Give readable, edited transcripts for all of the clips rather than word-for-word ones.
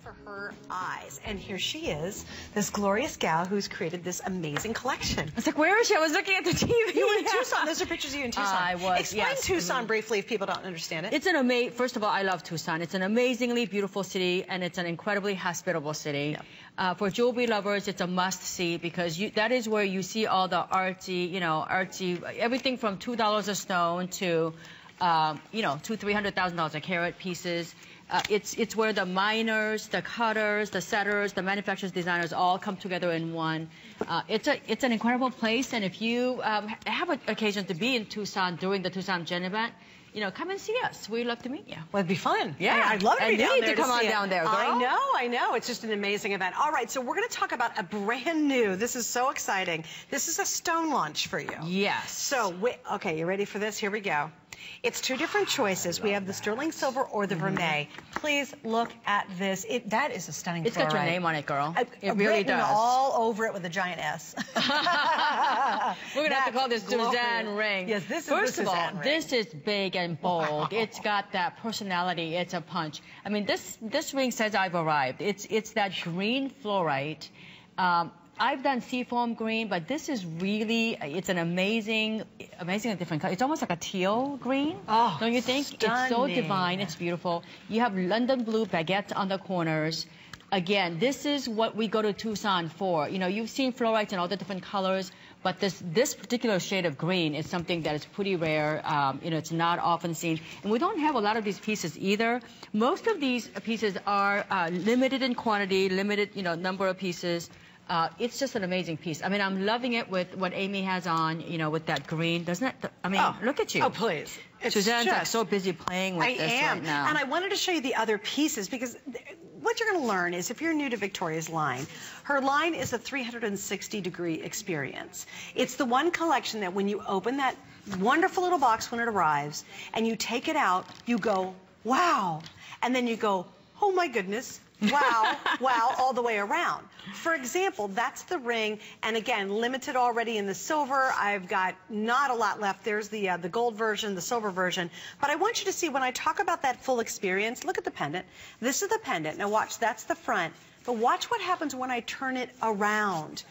for her eyes. And here she is, this glorious gal who's created this amazing collection. I was like, where is she? I was looking at the TV. You were in Tucson. Those are pictures of you in Tucson. I was, Explain yes. Tucson briefly if people don't understand it. It's an amazing, first of all, I love Tucson. It's an amazingly beautiful city, and it's an incredibly hospitable city. Yeah. For jewelry lovers, it's a must-see because that is where you see all the artsy, everything from $2 a stone to, $200,000-$300,000 a carat pieces. It's where the miners, the cutters, the setters, the manufacturers, designers all come together in one. It's an incredible place, and if you have an occasion to be in Tucson during the Tucson Gen event, come and see us. We'd love to meet you. Well, it'd be fun. Yeah, I'd love to be down there to come on down there, girl. I know. It's just an amazing event. All right, so we're going to talk about a brand new. This is so exciting. This is a stone launch for you. Yes. So, okay, you ready for this? Here we go. It's two different choices. We have the sterling silver or the vermeil. Please look at this. That is a stunning fluorite. It's got your name on it, girl. It really written does. all over it with a giant S. We're going to have to call this Suzanne ring. Yes, this is First of all, ring. this is big and bold. Wow. It's got that personality. It's a punch. I mean, this ring says I've arrived. It's that green fluorite. I've done seafoam green, but this is really, it's an amazing different color. It's almost like a teal green, don't you think? Stunning. It's so divine, it's beautiful. You have London blue baguette on the corners. Again, this is what we go to Tucson for. You've seen fluorites in all the different colors, but this particular shade of green is something that is pretty rare. It's not often seen. And we don't have a lot of these pieces either. Most of these pieces are limited in quantity, limited, number of pieces. It's just an amazing piece. I mean, I'm loving it with what Amy has on, with that green. Doesn't it? I mean, look at you. Oh, please. Suzanne's like so busy playing with this right now. And I wanted to show you the other pieces because what you're going to learn is if you're new to Victoria's line, her line is a 360-degree experience. It's the one collection that when you open that wonderful little box when it arrives and you take it out, you go, wow. And then you go, oh, my goodness. Wow, wow, all the way around. For example, that's the ring, and again, limited already in the silver. I've got not a lot left. There's the gold version, the silver version. But I want you to see, when I talk about that full experience, look at the pendant. This is the pendant. Now watch, that's the front. But watch what happens when I turn it around.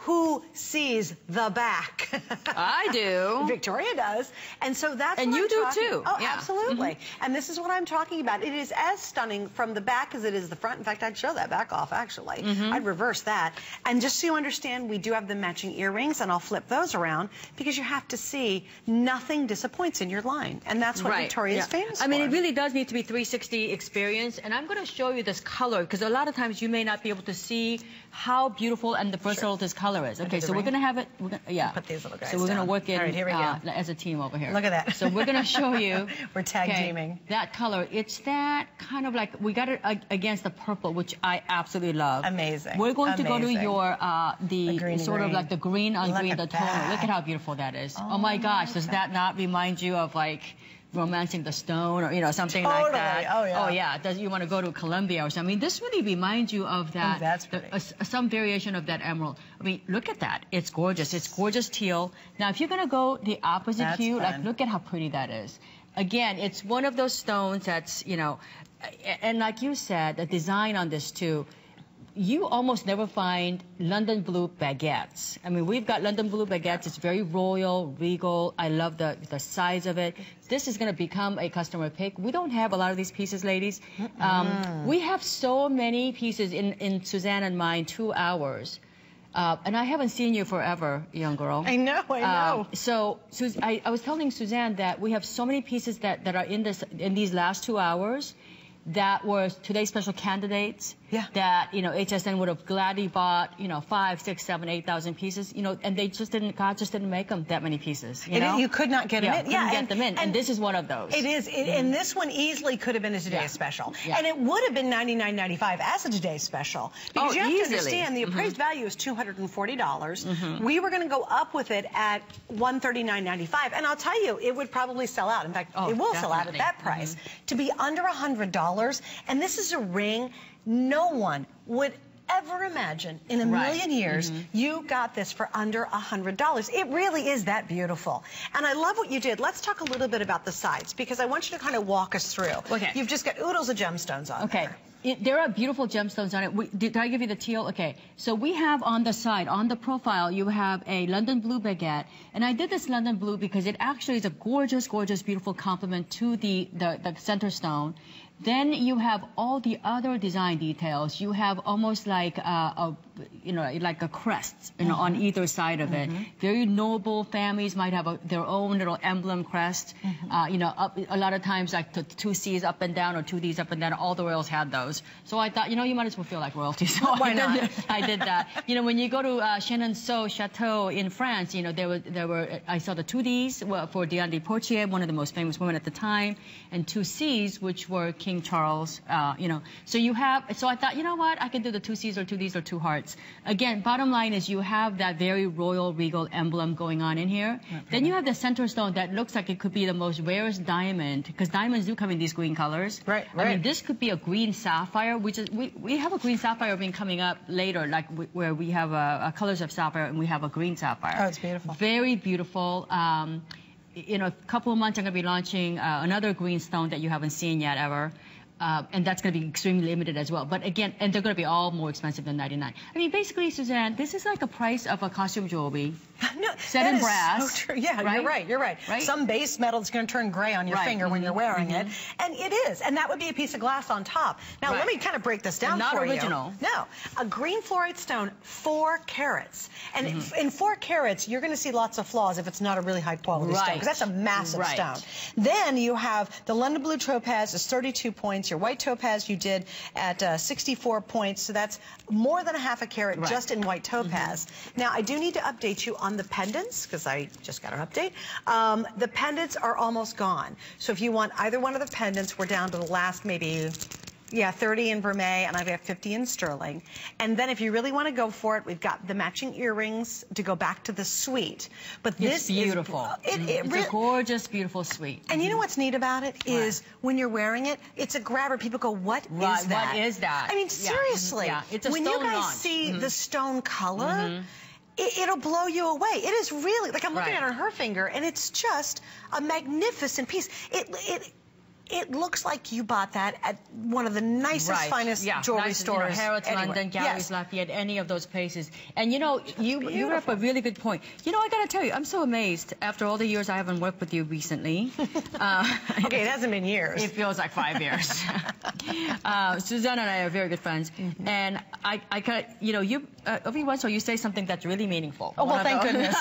Who sees the back? I do. Victoria does. And so that's and what you I'm do talking. too. Oh, yeah. absolutely. And this is what I'm talking about. It is as stunning from the back as it is the front. In fact, I'd show that back off, actually. I'd reverse that. And just so you understand, we do have the matching earrings, and I'll flip those around because you have to see nothing disappoints in your line. And that's what Victoria is famous for. I mean, it really does need to be 360 experience. And I'm going to show you this color because a lot of times you may not be able to see how beautiful and the versatile this color is. Okay, so we're going to have it. Put these little guys so we're going to work in. All right, here we go. As a team over here. Look at that. So we're going to show you. We're tag teaming. That color. It's that kind of like we got it against the purple, which I absolutely love. Amazing. We're going to go to your the sort of like the green on green, the tone. Look at how beautiful that is. Oh my gosh, does that not remind you of like Romancing the Stone or something like that? Oh yeah. Oh yeah. Does you want to go to Colombia or something? I mean, this really reminds you of that. Oh, that's pretty. Some variation of that emerald. I mean, look at that. It's gorgeous. It's gorgeous teal. Now, if you're going to go the opposite hue, like look at how pretty that is. Again, it's one of those stones that's, and like you said, the design on this too, you almost never find London blue baguettes. I mean, we've got London blue baguettes. It's very royal, regal. I love the size of it. This is going to become a customer pick. We don't have a lot of these pieces, ladies. We have so many pieces in Suzanne and mine, 2 hours. And I haven't seen you forever, young girl. I know. So I was telling Suzanne that we have so many pieces that are in these last 2 hours that were today's special candidates. Yeah. That HSN would have gladly bought 5, 6, 7, 8,000 pieces. And they just didn't. God just didn't make them that many pieces. You could not get them in. Couldn't get them in. And this is one of those. It is. And this one easily could have been a today's special. Yeah. And it would have been $99.95 as a today's special. Because you have to understand the appraised value is $240. We were going to go up with it at $139.95. And I'll tell you, it would probably sell out. In fact, it will sell out at that price. To be under $100. And this is a ring no one would ever imagine in a million years you got this for under $100. It really is that beautiful. And I love what you did. Let's talk a little bit about the sides because I want you to kind of walk us through. Okay. You've just got oodles of gemstones on there. There are beautiful gemstones on it. Did I give you the teal? Okay. So we have on the side, on the profile, you have a London blue baguette. And I did this London blue because it actually is a gorgeous, gorgeous, beautiful complement to the center stone. Then you have all the other design details. You have almost like like a crest, on either side of it. Very noble families might have their own little emblem crest. A lot of times like the 2 C's up and down or 2 D's up and down. All the royals had those. So I thought, you might as well feel like royalty. So why not? I did that. When you go to Chenonceau Chateau in France, there were I saw the 2 D's for Diane de Poitiers, one of the most famous women at the time, and 2 C's, which were King Charles. So I thought, you know what? I can do the 2 C's or 2 D's or 2 hearts. Again, bottom line is you have that very royal, regal emblem going on in here. Then you have the center stone that looks like it could be the most rarest diamond, because diamonds do come in these green colors. Right. I mean, this could be a green sapphire, which is, we have a green sapphire being coming up later, like where we have a colors of sapphire and we have a green sapphire. Oh, it's beautiful. Very beautiful. In a couple of months, I'm going to be launching another green stone that you haven't seen yet ever. And that's going to be extremely limited as well. But again, and they're going to be all more expensive than $99. I mean, basically, Suzanne, this is like a price of a costume jewelry. No, set in brass. So true. Yeah, right? You're right. Some base metal is going to turn gray on your finger when you're wearing it. And it is. And that would be a piece of glass on top. Now, let me kind of break this down for you. Not original. No. A green fluorite stone, 4 carats. And in 4 carats, you're going to see lots of flaws if it's not a really high quality stone, because that's a massive stone. Then you have the London blue topaz is 32 points. Your white topaz you did at 64 points. So that's more than a half a carat just in white topaz. Now, I do need to update you on the pendants, because I just got an update. The pendants are almost gone. So if you want either one of the pendants, we're down to the last maybe 30 in vermeil, and I've got 50 in sterling. And then if you really want to go for it, we've got the matching earrings to go back to the suite. But this is beautiful. It's a gorgeous, beautiful suite. And you know what's neat about it is when you're wearing it, it's a grabber. People go, what is that? What is that? I mean, seriously. It's a when stone you guys launch. see the stone color, it'll blow you away. It is really, like I'm looking at it on her finger, and it's just a magnificent piece. It looks like you bought that at one of the nicest, finest jewelry stores. Harrods, London, Galleries, Lafayette, any of those places. And you bring up a really good point. I got to tell you, I'm so amazed after all the years I haven't worked with you recently. Okay, it hasn't been years. It feels like 5 years. Suzanne and I are very good friends. And I kind of, every once in a while you say something that's really meaningful. Oh, well, thank goodness.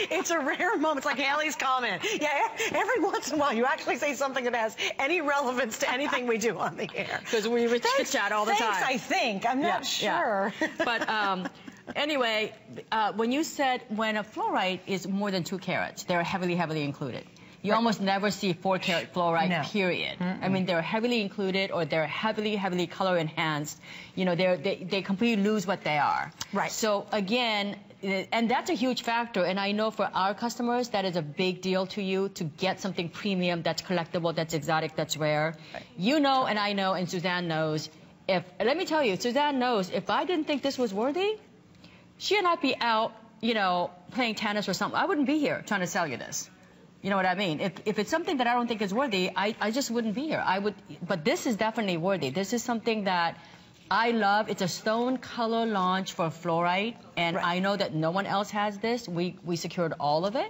It's a rare moment. It's like Hallie's comment. Yeah, every once in a while you actually say something that has any relevance to anything we do on the air. Because we chit-chat all the time. I think. I'm not sure. Yeah. But anyway, when you said when a fluorite is more than 2 carats, they're heavily, heavily included. You almost never see 4-carat fluorite, period. I mean, they're heavily included or they're heavily, heavily color enhanced. They completely lose what they are. Right. So again, and that's a huge factor. And I know for our customers, that is a big deal to you to get something premium that's collectible, that's exotic, that's rare. Right. You know, and I know, and Suzanne knows. Let me tell you, Suzanne knows if I didn't think this was worthy, she and I'd be out, playing tennis or something. I wouldn't be here trying to sell you this. You know what I mean? If it's something that I don't think is worthy, I just wouldn't be here. But this is definitely worthy. This is something that I love. It's a stone color launch for fluorite, and I know that no one else has this. We secured all of it.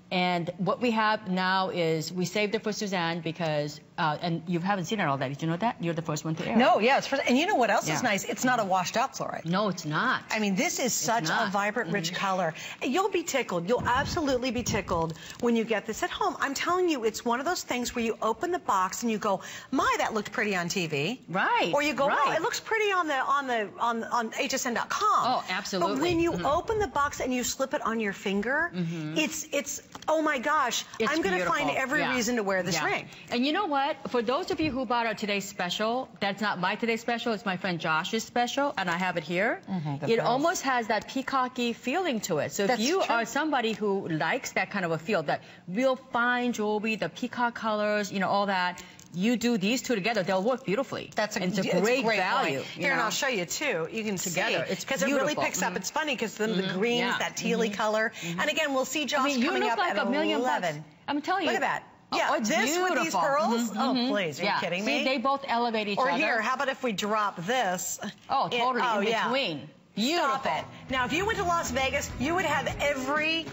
And what we have now is we saved it for Suzanne because, and you haven't seen it all that. Did you know that? You're the first one to air. No, it's first. And you know what else is nice? It's not a washed out fluorite. No, it's not. I mean, this is such a vibrant, rich color. You'll be tickled. You'll absolutely be tickled when you get this at home. I'm telling you, it's one of those things where you open the box and you go, my, that looked pretty on TV. Right. Or you go, wow, it looks pretty on HSN.com. Oh, absolutely. But when you open the box and you slip it on your finger, it's oh my gosh, I'm going to find every reason to wear this ring. And you know what? For those of you who bought our today's special, that's not my today's special, it's my friend Josh's special, and I have it here. It almost has that peacocky feeling to it. So if you are somebody who likes that kind of a feel, that real fine jewelry, the peacock colors, all that, you do these two together, they'll work beautifully. It's a great value. Here, and I'll show you too. You can together. It's because it really picks up. It's funny because the greens, that tealy color. And again, we'll see Josh coming up at 11. I'm telling you. Look at that. Yeah, oh, it's this beautiful. with these pearls? Oh, please, are you kidding me? See, they both elevate each other. Or here, how about if we drop this? Oh, totally, in between. Beautiful. Stop it. Now, if you went to Las Vegas, you would have every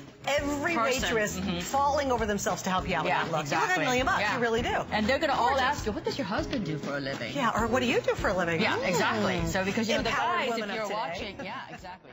waitress falling over themselves to help you out with that look. Exactly. You want $1 million, you really do. And they're going to all ask you, what does your husband do for a living? Yeah, or what do you do for a living? Yeah, exactly. So because, you know, the Empowered guys, if women of you're today. watching, yeah, exactly.